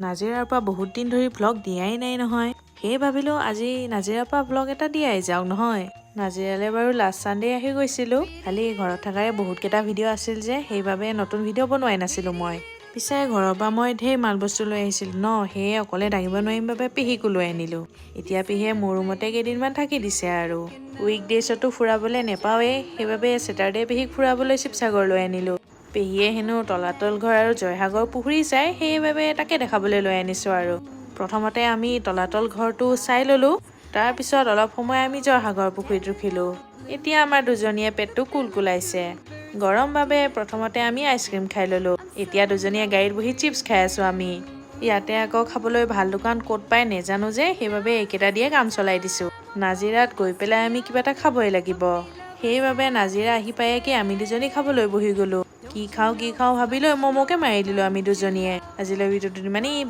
নাজিৰাৰ পৰা বহুত দিন ধৰি ভ্লগ দিয়াই নাই নহয়। সেয়ে ভাবিলোঁ আজি নাজিৰাৰ পৰা ভ্লগ এটা দিয়াই যাওক নহয়। নাজিৰালৈ বাৰু লাষ্ট ছানডে আহি গৈছিলোঁ। খালি ঘৰত থকাৰে বহুতকেইটা ভিডিঅ' আছিল যে সেইবাবে নতুন ভিডিঅ' বনোৱাই নাছিলোঁ মই। পিছে ঘৰৰ পৰা মই ঢেৰ মাল বস্তু লৈ আহিছিলোঁ ন, সেয়ে অকলে দাঙিব নোৱাৰিম বাবে পেহীকো লৈ আনিলোঁ। এতিয়া পেহীয়ে মোৰ ৰুমতে কেইদিনমান থাকি দিছে আৰু। উইকডেজতো ফুৰাবলৈ নেপাওঁৱেই, সেইবাবে ছেটাৰডে পেহীক ফুৰাবলৈ শিৱসাগৰ লৈ আনিলোঁ। পেহীয়ে হেনো তলাতল ঘৰ আৰু জয়সাগৰ পুখুৰী চাই, সেইবাবে তাকে দেখাবলৈ লৈ আনিছোঁ আৰু। প্ৰথমতে আমি তলাতল ঘৰটো চাই ল'লোঁ, তাৰপিছত অলপ সময় আমি জয়সাগৰ পুখুৰীত ৰখিলোঁ। এতিয়া আমাৰ দুজনীয়ে পেটটো কুলকুলাইছে। গৰম বাবে প্ৰথমতে আমি আইচক্ৰীম খাই ল'লোঁ। এতিয়া দুজনীয়ে গাড়ীত বহি চিপছ খাই আছোঁ আমি। ইয়াতে আকৌ খাবলৈ ভাল দোকান ক'ত পাই নেজানো যে, সেইবাবে এইকেইটা দিয়ে কাম চলাই দিছোঁ। নাজিৰাত গৈ পেলাই আমি কিবা এটা খাবই লাগিব। সেইবাবে নাজিৰা আহি পায়েকে আমি দুজনী খাবলৈ বহি গ'লোঁ। কি খাওঁ ভাবি লৈ ম'ম'কে মাৰি দিলোঁ আমি দুজনীয়ে। আজিলৈ ভিডিঅ'টো ইমানেই।